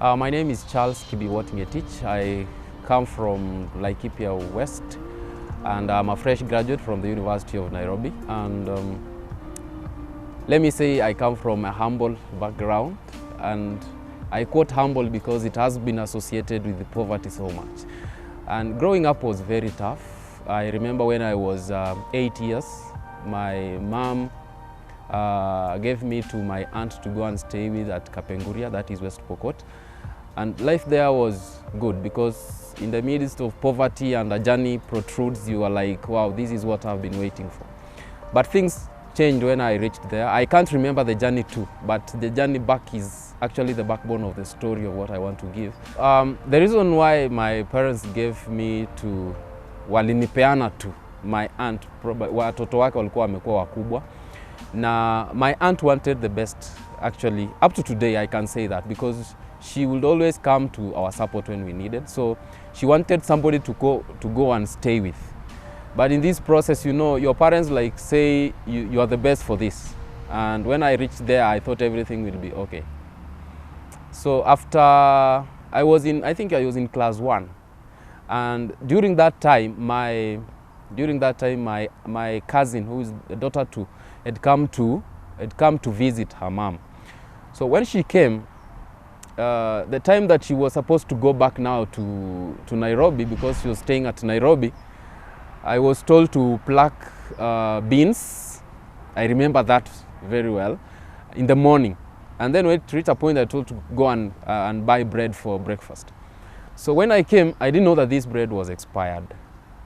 My name is Charles Kibiwot-Ngetich. I come from Laikipia West, and I'm a fresh graduate from the University of Nairobi. And let me say I come from a humble background, and I quote humble because it has been associated with the poverty so much. And growing up was very tough. I remember when I was 8 years, my mom gave me to my aunt to go and stay with at Kapenguria, that is West Pokot. And life there was good because in the midst of poverty and a journey protrudes, you are like, wow, this is what I've been waiting for. But things changed when I reached there. I can't remember the journey too, but the journey back is actually the backbone of the story of what I want to give. The reason why my parents gave me to, walinipeana to my aunt, watoto wake walikuwa wamekuwa wakubwa. Na my aunt wanted the best, actually, up to today I can say that, because she would always come to our support when we needed. So she wanted somebody to go and stay with. But in this process, you know, your parents like say you are the best for this. And when I reached there, I thought everything will be okay. So after I think I was in class 1. And during that time, my cousin, who is the daughter to, had come to visit her mom. So when she came, the time that she was supposed to go back now to Nairobi, because she was staying at Nairobi, I was told to pluck beans. I remember that very well, in the morning. And then when it reached a point, I told to go and buy bread for breakfast. So when I came, I didn't know that this bread was expired.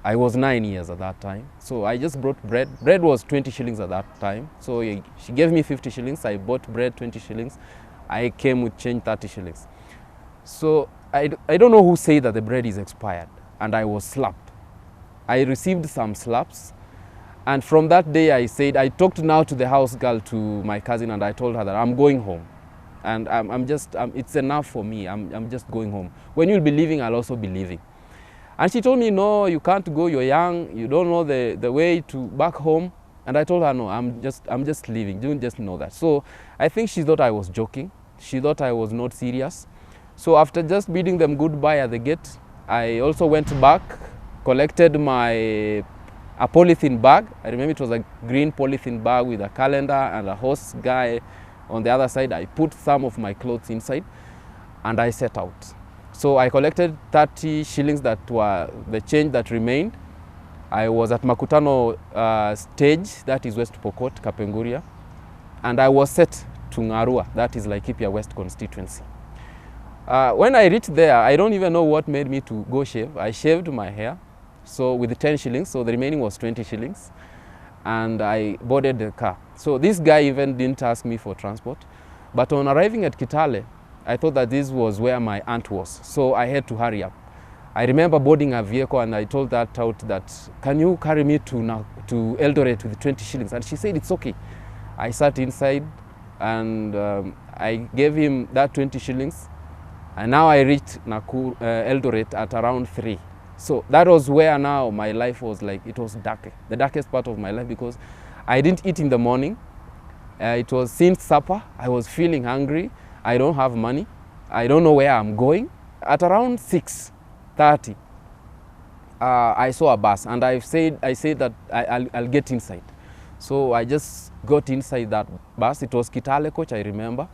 I was 9 years at that time. So I just brought bread. Bread was 20 shillings at that time. So she gave me 50 shillings. I bought bread, 20 shillings. I came with change, 30 shillings. So I don't know who said that the bread is expired, and I was slapped. I received some slaps, and from that day I talked now to the house girl, to my cousin, and I told her that I'm going home. And it's enough for me, I'm just going home. When you'll be leaving, I'll also be leaving. And she told me, no, you can't go, you're young, you don't know the way to back home. And I told her, no, I'm just leaving, you don't just know that. So I think she thought I was joking. She thought I was not serious. So after just bidding them goodbye at the gate, I also went back, collected a polythene bag. I remember it was a green polythene bag with a calendar and a horse guy on the other side. I put some of my clothes inside and I set out. So I collected 30 shillings that were the change that remained. I was at Makutano stage, that is West Pokot, Kapenguria, and I was set to Ngarua, that is Laikipia West constituency. When I reached there, I don't even know what made me to go shave. I shaved my hair, so with 10 shillings, so the remaining was 20 shillings, and I boarded the car. So this guy even didn't ask me for transport, but on arriving at Kitale, I thought that this was where my aunt was, so I had to hurry up. I remember boarding a vehicle and I told that out that, can you carry me to Eldoret with 20 shillings? And she said, it's okay. I sat inside and I gave him that 20 shillings. And now I reached Eldoret at around 3. So that was where now my life was like, it was dark, the darkest part of my life, because I didn't eat in the morning. It was since supper, I was feeling hungry. I don't have money. I don't know where I'm going. At around 6:30, I saw a bus, and I said that I'll get inside. So I just got inside that bus. It was Kitale coach, I remember.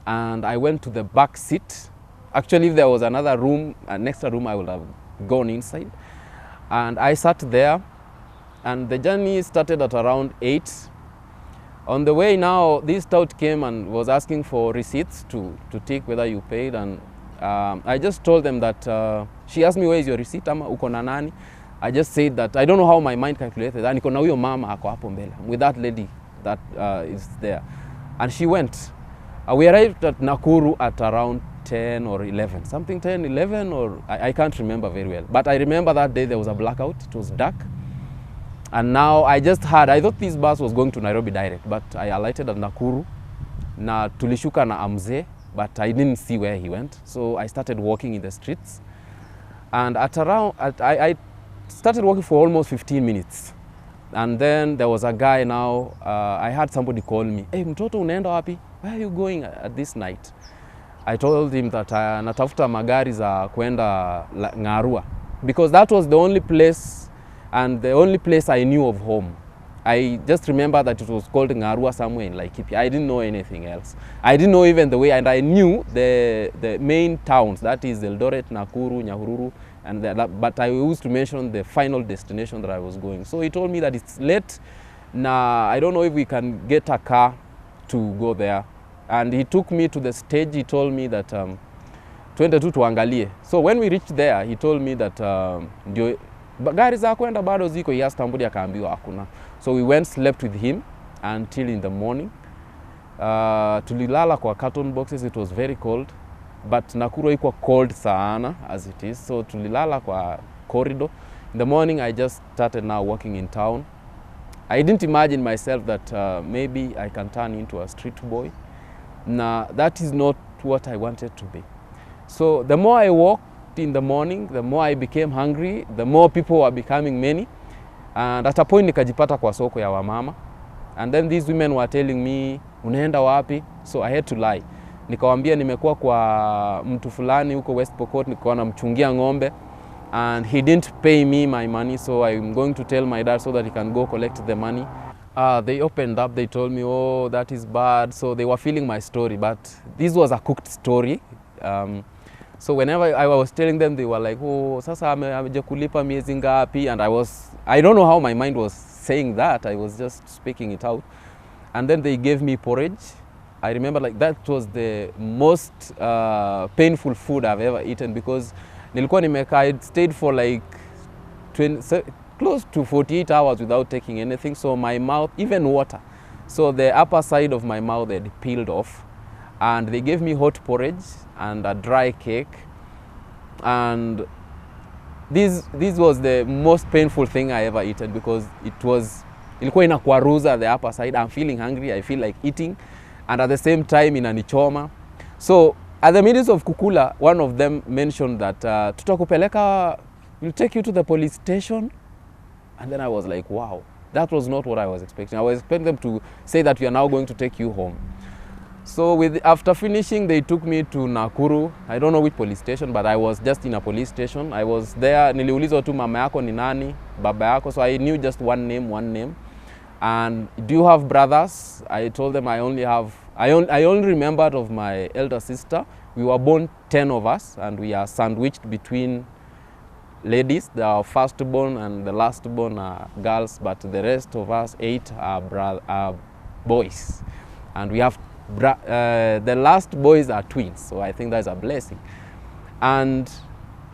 And I went to the back seat. Actually, if there was another room, an extra room, I would have gone inside. And I sat there, and the journey started at around 8. On the way now, this tout came and was asking for receipts to take whether you paid. And I just told them that, she asked me, where is your receipt? Ama uko na nani? I just said that, I don't know how my mind calculated. And niko na huyo mama ako hapo mbele, with that lady that is there. And she went. We arrived at Nakuru at around 10 or 11, something 10, 11, or I can't remember very well. But I remember that day there was a blackout, it was dark. And now I thought this bus was going to Nairobi direct, but I alighted at Nakuru. Na tulishuka na Amze, but I didn't see where he went. So I started walking in the streets. And I started walking for almost 15 minutes. And then there was a guy now, I had somebody call me, hey, mtoto unaenda wapi? Where are you going at this night? I told him that natafuta magari za kwenda Ngarua, because that was the only place and the only place I knew of home. I just remember that it was called Ngarua somewhere in Laikipia. I didn't know anything else. I didn't know even the way, and I knew the main towns, that is Eldoret, Nakuru, Nyahururu, but I used to mention the final destination that I was going. So he told me that it's late. Now, I don't know if we can get a car to go there. And he took me to the stage. He told me that twende tu tuangalie. So when we reached there, he told me that ndio gari za kwenda bado ziko. He asked somebody, akaambiwa hakuna. So we went, slept with him until in the morning. Tulilala kwa carton boxes. It was very cold, but Nakuru iko cold sana as it is. So tulilala kwa corridor. In the morning, I just started now walking in town. I didn't imagine myself that maybe I can turn into a street boy. Nah, that is not what I wanted to be. So the more I walked in the morning, the more I became hungry, the more people were becoming many. And at a point nikajipata kwa soko ya wamama. And then these women were telling me, unaenda wapi? So I had to lie. Nikawambia nimekuwa kwa mtu fulani huko West Pokot, nilikuwa namchungia ng'ombe. And he didn't pay me my money, so I'm going to tell my dad so that he can go collect the money. They opened up, they told me, oh, that is bad. So they were feeling my story, but this was a cooked story. So whenever I was telling them, they were like, oh, sasa amekulipa miezi ngapi? And I don't know how my mind was saying that. I was just speaking it out. And then they gave me porridge. I remember like that was the most painful food I've ever eaten, because nilikuwa nimekaa, I stayed for like close to 48 hours without taking anything. So my mouth, even water. So the upper side of my mouth had peeled off. And they gave me hot porridge and a dry cake. And this was the most painful thing I ever eaten, because ilikuwa inakwaruza the upper side. I'm feeling hungry, I feel like eating. And at the same time inanichoma. So at the midst of kukula, one of them mentioned that tutakupeleka, we'll take you to the police station. And then I was like, wow, that was not what I was expecting. I was expecting them to say that we are now going to take you home. So after finishing, they took me to Nakuru. I don't know which police station, but I was just in a police station. I was there, niliulizwa tu mama yako ni nani, baba yako. So I knew just one name. And do you have brothers? I told them I only remembered of my elder sister. We were born 10 of us, and we are sandwiched between ladies. The firstborn and the lastborn are girls, but the rest of us 8 are boys. And we have the last boys are twins, so I think that's a blessing. And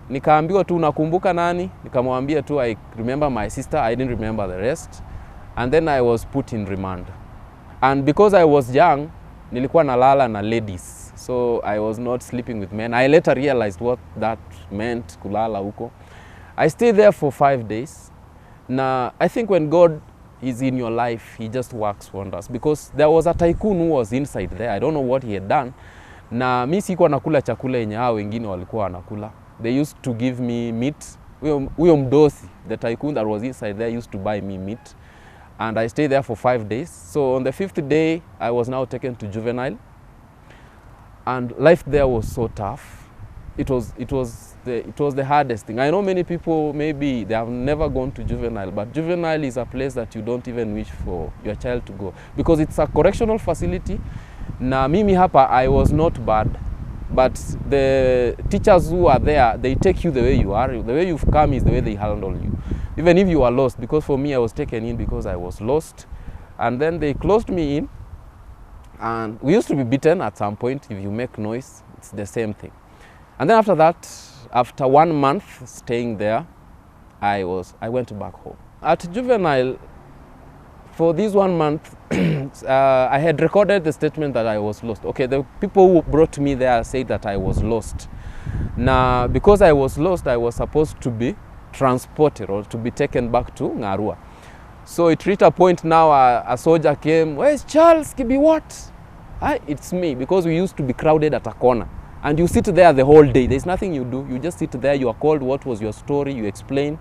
nikaambiwa tu nakumbuka nani, nikamwambia tu I remember my sister, I didn't remember the rest. And then I was put in remand. And because I was young, nilikuwa nalala na ladies, so I was not sleeping with men. I later realized what that meant, kulala huko. I stayed there for 5 days. Now, I think when God is in your life, he just works wonders, because there was a tycoon who was inside there. I don't know what he had done. Na mimi sikuwa nakula chakula yenye hao wengine walikuwa wanakula. They used to give me meat. Huyo mdosi, the tycoon that was inside there, used to buy me meat. And I stayed there for 5 days. So on the 5th day, I was now taken to juvenile. And life there was so tough. It was the hardest thing. I know many people, maybe they have never gone to juvenile, but juvenile is a place that you don't even wish for your child to go, because it's a correctional facility. Na mimi hapa, I was not bad, but the teachers who are there, they take you the way you are. The way you've come is the way they handle you, even if you are lost. Because for me, I was taken in because I was lost. And then they closed me in, and we used to be beaten at some point. If you make noise, it's the same thing. And then after that, after 1 month staying there, I went back home. At juvenile, for this 1 month, I had recorded the statement that I was lost. Okay, the people who brought me there said that I was lost. Now, because I was lost, I was supposed to be transported or to be taken back to Ngarua. So it reached a point now, a soldier came, where's Charles Kibiwat? It's me, because we used to be crowded at a corner. And you sit there the whole day. There's nothing you do. You just sit there. You are called. What was your story? You explain.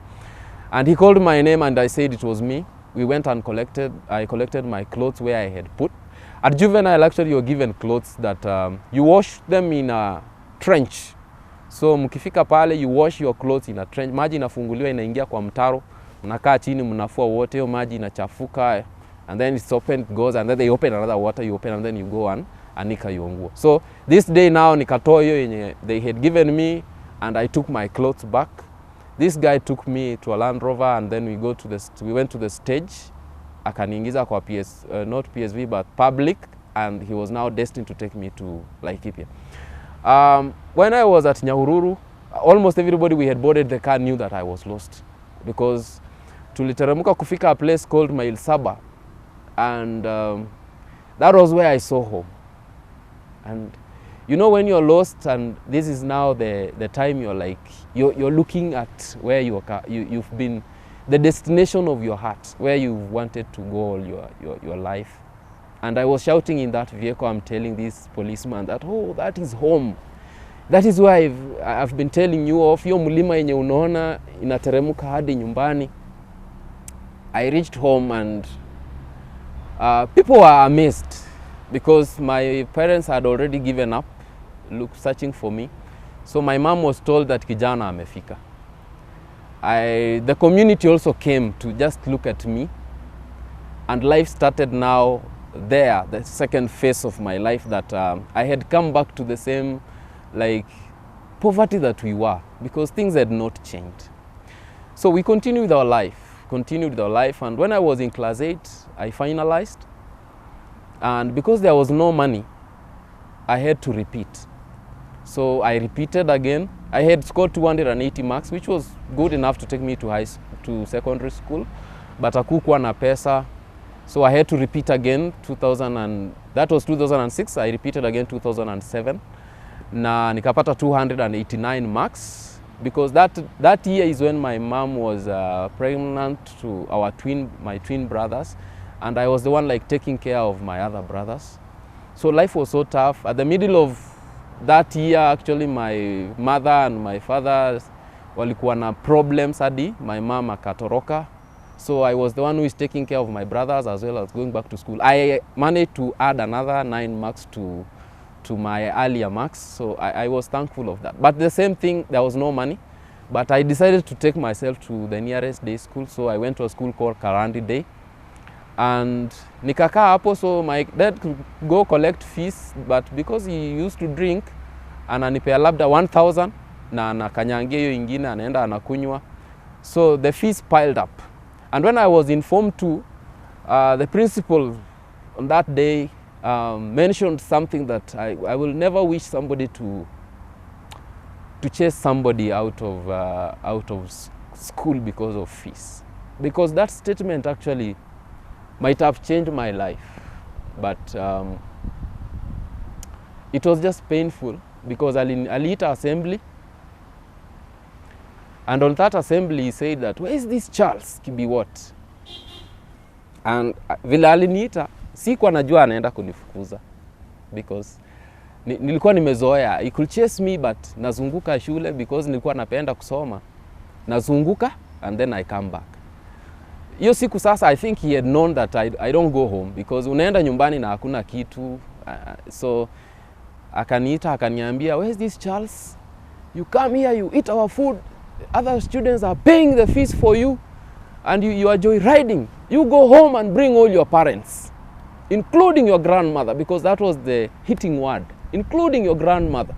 And he called my name, and I said it was me. We went and I collected my clothes where I had put. At juvenile, actually, you're given clothes that you wash them in a trench. So mkifika pale, you wash your clothes in a trench. Maji inafunguliwa inaingia kwa mtaro. Mnakaa chini, mnafua wote, maji inachafuka. And then it's open, it goes, and then they open another water, you open, and then you go and anika your nguo. So this day now, nikatoa hiyo yenye they had given me, and I took my clothes back. This guy took me to a Land Rover, and then we went to the stage. Akaniingiza kwa not PSV, but public, and he was now destined to take me to Laikipia. When I was at Nyahururu, almost everybody we had boarded the car knew that I was lost, because tuliteremka kufika a place called Mail Saba, and that was where I saw home. And you know, when you're lost, and this is now the time you're looking at where you've been, the destination of your heart, where you wanted to go all your life. And I was shouting in that vehicle, I'm telling this policeman that, oh, that is home. That is why I've been telling you of, yo mulima yenye unaona inateremuka hadi nyumbani. I reached home, and people were amazed, because my parents had already given up searching for me. So my mom was told that kijana amefika. The community also came to just look at me, and life started now there, the second phase of my life, that I had come back to the same poverty that we were, because things had not changed. So we continued with our life, and when I was in class 8, I finalized, and because there was no money, I had to repeat. So I repeated again. I had scored 280 marks, which was good enough to take me to secondary school, but hakukuwa na pesa. So I had to repeat again. That was 2006. I repeated again 2007. Na nikapata 289 marks, because that year is when my mom was pregnant to my twin brothers, and I was the one taking care of my other brothers. So life was so tough. At the middle of that year, actually, my mother and my father walikuwa na problems hadi my mom akatoroka. So I was the one who is taking care of my brothers as well as going back to school. I managed to add another 9 marks to my earlier marks, so I was thankful of that. But the same thing, there was no money, but I decided to take myself to the nearest day school. So I went to a school called Karandi Day, and nikakaa hapo. So my dad could go collect fees, but because he used to drink, ananipea labda 1,000 na anakanyangia hiyo ingine, anaenda anakunywa. So the fees piled up. And when I was informed too, the principal on that day mentioned something that I will never wish somebody to chase somebody out of school because of fees. Because that statement actually might have changed my life, but it was just painful, because aliita assembly, and on that assembly he said that, where is this Charles Kibiwot? And vile aliniita, sikuwa najua anaenda kunifukuza, because nilikuwa nimezoea. He could chase me, but nazunguka shule, because nilikuwa napenda kusoma. Nazunguka, and then I come back. Hiyo siku sasa, I think he had known that I don't go home, because unaenda nyumbani na hakuna kitu. So akaniita, akaniambia, where is this Charles? You come here, you eat our food. Other students are paying the fees for you, and you are joyriding. You go home and bring all your parents, including your grandmother, because that was the hitting word, including your grandmother.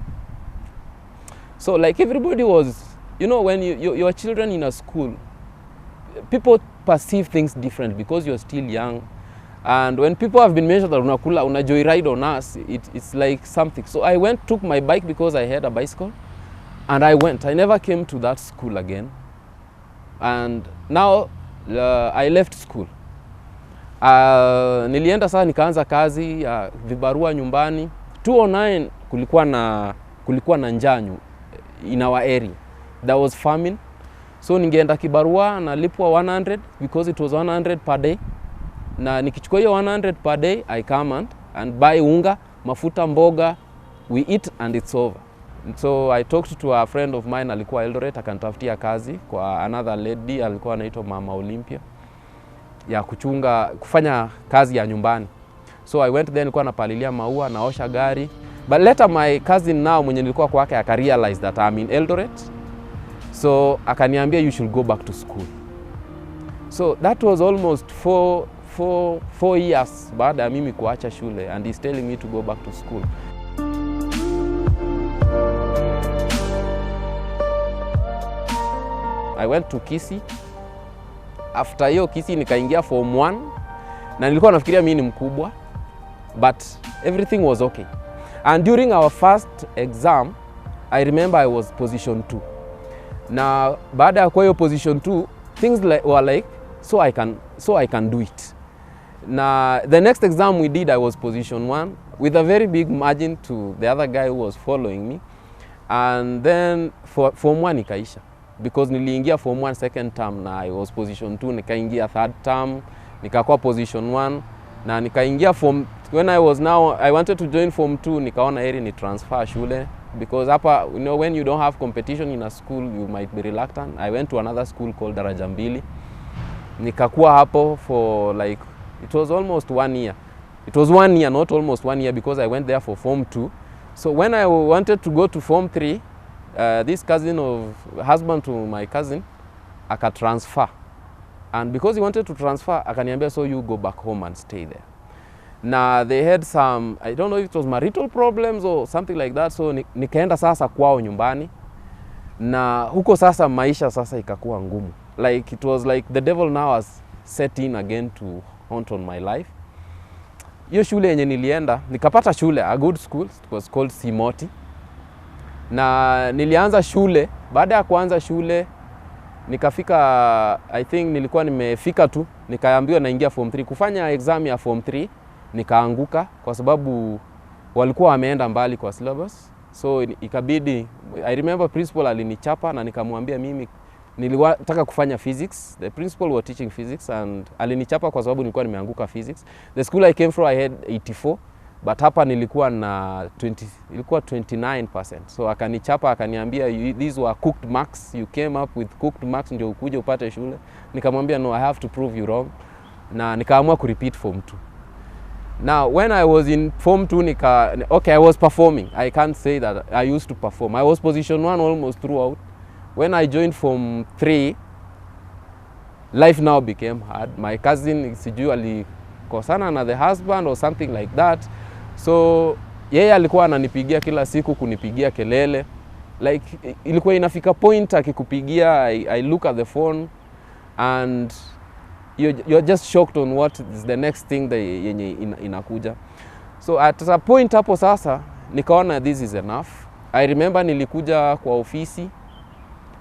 So everybody was, when your children in a school, people perceive things different because you're still young. And when people have been mentioned that una joyride on us, it's like something. So I took my bike, because I had a bicycle, and I went. I never came to that school again. And now I left school. Nilienda sasa nikaanza kazi, vibarua nyumbani. 2009 kulikuwa na njaa in our area. There was famine. So ningeenda kibarua na lipwa 100, because it was 100 per day. Na nikichukua hiyo 100 per day, I come and buy unga, mafuta, mboga, we eat, and it's over. And so I talked to a friend of mine, alikuwa Eldoret, akanitafutia kazi kwa another lady, alikuwa anaitwa Mama Olympia, ya kufanya kazi ya nyumbani. So I went there, nilikuwa napalilia maua, naosha gari. But later my cousin now mwenye nilikuwa kwake akarealize that I'm in Eldoret. So akaniambia you should go back to school. So that was almost four years baada ya mimi kuacha shule, and he's telling me to go back to school. I went to Kisii. After hiyo Kisii nikaingia form 1 na nilikuwa nafikiria mimi ni mkubwa, but everything was okay. And during our first exam, I remember I was position 2. Na baada ya kwa hiyo position 2, things were like so I can do it. Na the next exam we did, I was position 1 with a very big margin to the other guy who was following me. And then form 1 ikaisha, because niliingia form 1 second term na I was position 2, nikaingia third term nikakuwa position 1, na nikaingia form, when I wanted to join form 2, nikaona heri ni transfer shule, because hapa, you know, when you don't have competition in a school you might be reluctant. I went to another school called Daraja Mbili. Nikakuwa hapo for like, it was almost 1 year. It was 1 year, not almost 1 year, because I went there for form 2. So when I wanted to go to form 3, this cousin of husband to my cousin akatransfer, and because he wanted to transfer akaniambia, so you go back home and stay there. Now they had some, I don't know if it was marital problems or something like that, so nikaenda sasa kwao nyumbani, na huko sasa maisha sasa ikakuwa ngumu. Like it was like the devil now has set in again to haunt on my life. Hiyo shule yenye nilienda, nikapata shule, a good school, it was called Simoti. Na nilianza shule, baada ya kuanza shule nikafika, I think nilikuwa nimefika tu, nikaambiwa naingia form 3 kufanya exam ya form 3, nikaanguka kwa sababu walikuwa wameenda mbali kwa syllabus. So ikabidi, I remember principal alinichapa na nikamwambia mimi nilitaka kufanya physics. The principal was teaching physics and alinichapa kwa sababu nilikuwa nimeanguka physics. The school I came from I had 84, but hapa nilikuwa na 29%. So akanichapa akaniambia, these were cooked marks, you came up with cooked marks ndio ukuje upate shule. Nikamwambia no, I have to prove you wrong, na nikaamua ku repeat form 2. Now when I was in form 2 okay, I was performing. I can't say that I used to perform. I was position 1 almost throughout. When I joined form 3, life now became hard. My cousin sijui alikosana na the husband or something like that. So yeye alikuwa ananipigia kila siku, kunipigia kelele. Like ilikuwa inafika point akikupigia, I look at the phone and you're just shocked on what is the next thing yenye inakuja. So at a point hapo sasa nikaona this is enough. I remember nilikuja kwa ofisi,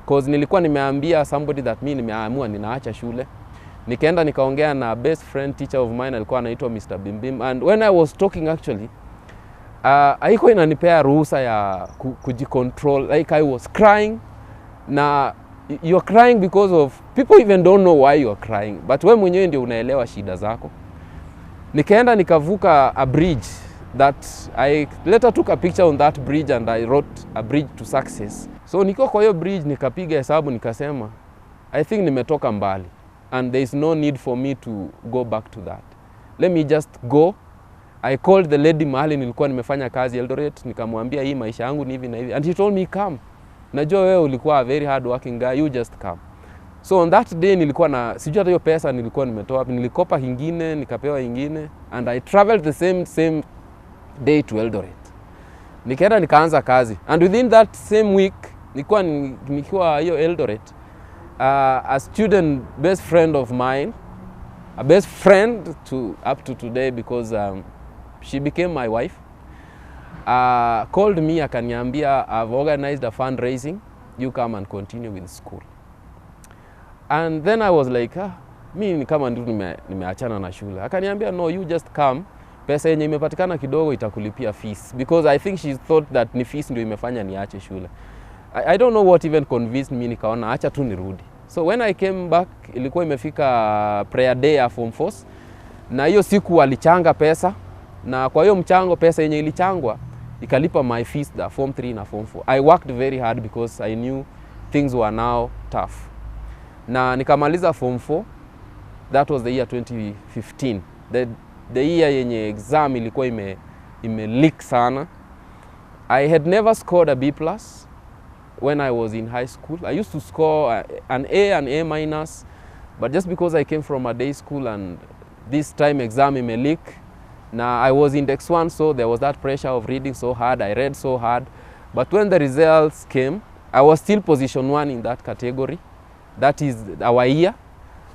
cause nilikuwa nimeambia somebody that mimi nimeamua ninaacha shule. Nikaenda nikaongea na best friend teacher of mine, alikuwa anaitwa Mr. Bimbim, and when I was talking actually, haiko inanipea ruhusa ya kujicontrol. Like I was crying, na you're crying because of people even don't know why you're crying, but wewe mwenyewe ndio unaelewa shida zako. Nikaenda nikavuka a bridge that I later took a picture on that bridge and I wrote a bridge to success. So niko kwa hiyo bridge nikapiga hesabu nikasema, I think nimetoka mbali and there is no need for me to go back to that. Let me just go. I called the lady mahali nilikuwa nimefanya kazi Eldoret, nikamwambia hii maisha yangu ni hivi na hivi, and she told me come. Najua wewe ulikuwa a very hard working guy, you just come. So on that day nilikuwa na sijui hata hiyo pesa nilikuwa nimetoa, nilikopa ingine nikapewa ingine, and I traveled the same day to Eldoret. Nikaenda nikaanza kazi, and within that same week nikiwa hiyo Eldoret, a student best friend of mine, a best friend up to today, because she became my wife, called me akaniambia, I've organized a fundraising, you come and continue with school. And then I was like, mimi kama ndio nimeachana na shule. Akaniambia no, you just come, pesa yenye imepatikana kidogo itakulipia fees, because I think she thought that ni fees ndio imefanya niache shule. I don't know what even convinced me, nikaona acha tu nirudi. So when I came back, ilikuwa imefika prayer day ya form 4, na hiyo siku walichanga pesa, na kwa hiyo mchango pesa yenye ilichangwa ikalipa my fees da form 3 na form 4. I worked very hard because I knew things were now tough. Na nikamaliza form 4. That was the year 2015. the year yenye exam ilikuwa ime leak sana. I had never scored a B+ when I was in high school. I used to score an A and A-, but just because I came from a day school and this time exam ime leak, now I was index 1, so there was that pressure of reading so hard. I read so hard, but when the results came, I was still position 1 in that category. That is our year,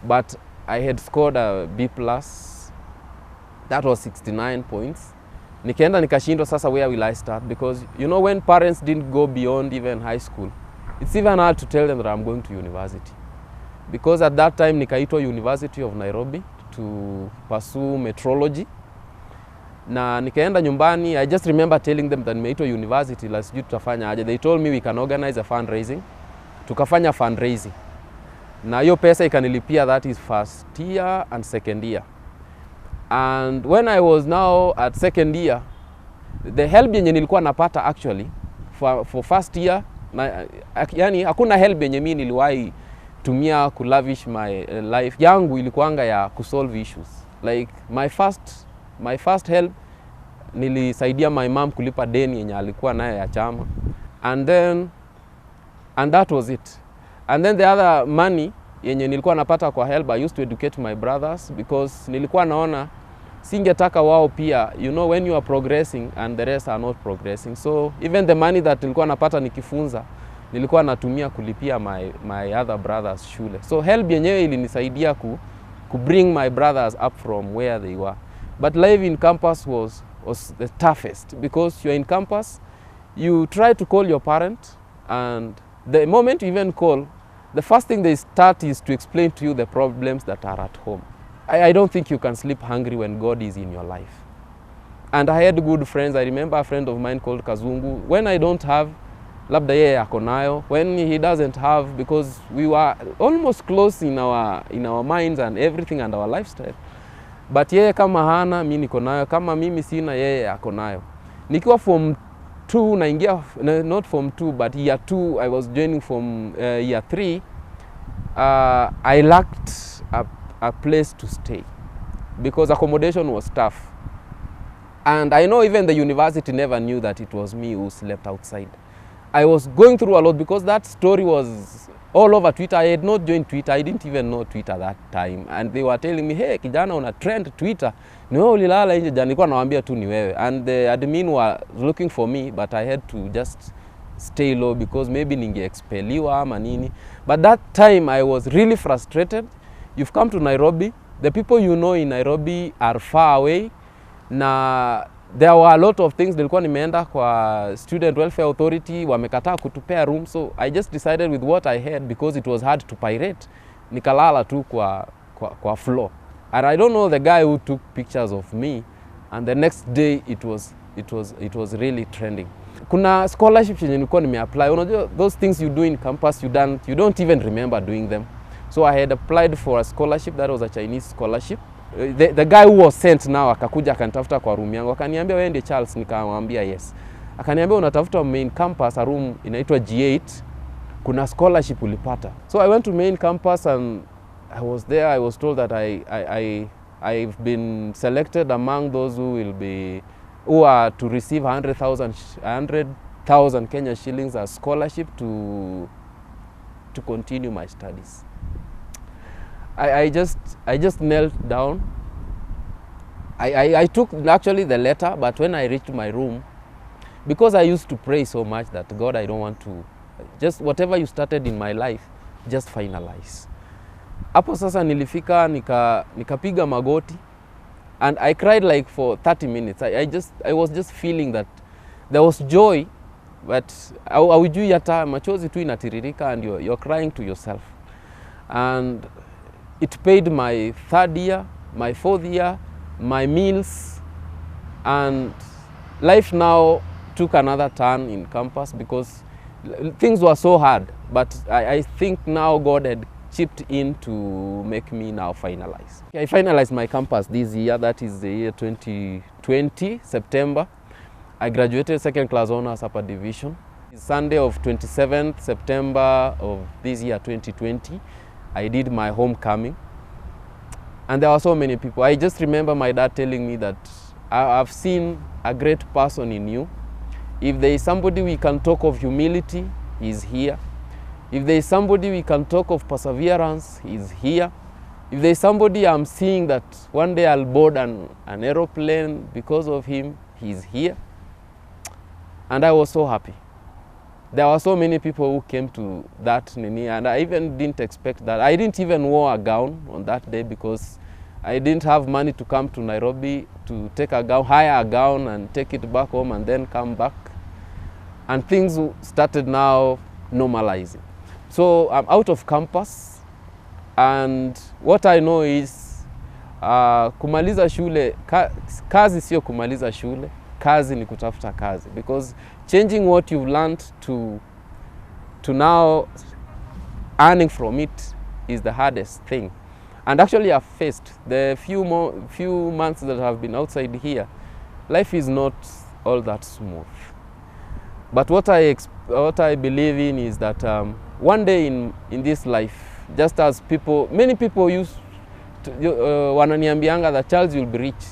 but I had scored a B+. That was 69 points. Nikaenda nikashindwa sasa, where will I start? Because you know, when parents didn't go beyond even high school, it's even hard to tell them that I'm going to university. Because at that time nikaitwa University of Nairobi to pursue metrology. Na nikaenda nyumbani, I just remember telling them that nimeitwa university, la sijui tutafanya aje. They told me we can organize a fundraising. Tukafanya fundraising. Na hiyo pesa ikanilipia, that is first year and second year. And when I was now at second year, the help yenye nilikuwa napata actually for first year, yani hakuna help yenye mimi niliwahi tumia kulavish my life yangu, ilikuanga ya kusolve issues. Like my first help, nilisaidia my mom kulipa deni yenye alikuwa nayo ya chama, and that was it. And then the other money yenye nilikuwa napata kwa help, I used to educate my brothers, because nilikuwa naona singetaka wao pia, you know, when you are progressing and the rest are not progressing. So even the money that nilikuwa napata nikifunza, nilikuwa natumia kulipia my other brothers shule. So help yenyewe ilinisaidia ku bring my brothers up from where they were. But life in campus was the toughest, because you're in campus, you try to call your parent, and the moment you even call, the first thing they start is to explain to you the problems that are at home. I don't think you can sleep hungry when God is in your life. And I had good friends. I remember a friend of mine called Kazungu. When I don't have, labda yeye ako nayo. When he doesn't have, because we were almost close in our minds and everything and our lifestyle. But yeye kama hana, mimi niko nayo. Kama mimi sina, yeye ako nayo. Nikiwa form 2 naingia, not form 2, but year 2, I was joining from year 3. I lacked a place to stay because accommodation was tough. And I know even the university never knew that it was me who slept outside. I was going through a lot because that story was all over Twitter. I had not joined Twitter. I didn't even know Twitter that time. And they were telling me, hey, kijana una trend Twitter. Ni wewe ulilala nje jana, nilikuwa nawaambia tu ni wewe. And the admin were looking for me, but I had to just stay low because maybe ningeexpeliwa ama nini. But that time I was really frustrated. You've come to Nairobi. The people you know in Nairobi are far away. Na there were a lot of things. Nilikuwa nimeenda kwa Student Welfare Authority, wamekataa kutupea room. So I just decided with what I had, because it was hard to pirate, nikalala tu kwa floor. And I don't know the guy who took pictures of me. And the next day it was really trending. Kuna scholarships yenye nilikuwa nimeapply. Unajua those things you do in campus, you don't even remember doing them. So I had applied for a scholarship. That was a Chinese scholarship. The guy who was sent now akakuja akanitafuta kwa room yangu, akaniambia wewe ndiye Charles, nikamwambia yes. Akaniambia unatafuta main campus, a room inaitwa G8, kuna scholarship ulipata. So I went to main campus and I was there. I was told that I've been selected among those who are to receive 100,000 Kenya shillings as scholarship to continue my studies. I just knelt down. I took actually the letter, but when I reached my room, because I used to pray so much that God, I don't want to, just whatever you started in my life, just finalize. Hapo sasa nilifika nikapiga magoti, and I cried like for 30 minutes. I was just feeling that there was joy, but haujui hata machozi tu inatiririka, and you're crying to yourself. And it paid my third year, my fourth year, my meals, and life now took another turn in campus because things were so hard. But I think now God had chipped in to make me now finalize. I finalized my campus this year, that is the year 2020, September. I graduated second class honors upper division. Sunday of 27th September of this year 2020, I did my homecoming. And there were so many people. I just remember my dad telling me that I've seen a great person in you. If there is somebody we can talk of humility, he's here. If there is somebody we can talk of perseverance, he's here. If there is somebody I'm seeing that one day I'll board an aeroplane because of him, he's here. And I was so happy. There were so many people who came to that nini, and I even didn't expect that. I didn't even wear a gown on that day because I didn't have money to come to Nairobi to take a gown, hire a gown and take it back home and then come back. And things started now normalizing. So I'm out of campus, and what I know is kumaliza shule, kazi sio kumaliza shule, kazi ni kutafuta kazi, because changing what you've learned to now earning from it is the hardest thing. And actually I've faced the few months that I've been outside here, life is not all that smooth. But what I believe in is that one day in this life, just as many people used to, wananiambianga that Charles will be rich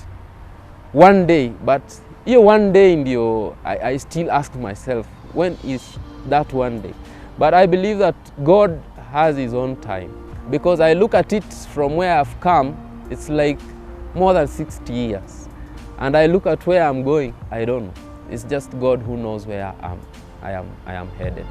one day, but here one day ndio I still ask myself, when is that one day? But I believe that God has his own time, because I look at it from where I've come, it's like more than 60 years. And I look at where I'm going, I don't know. It's just God who knows where I am headed.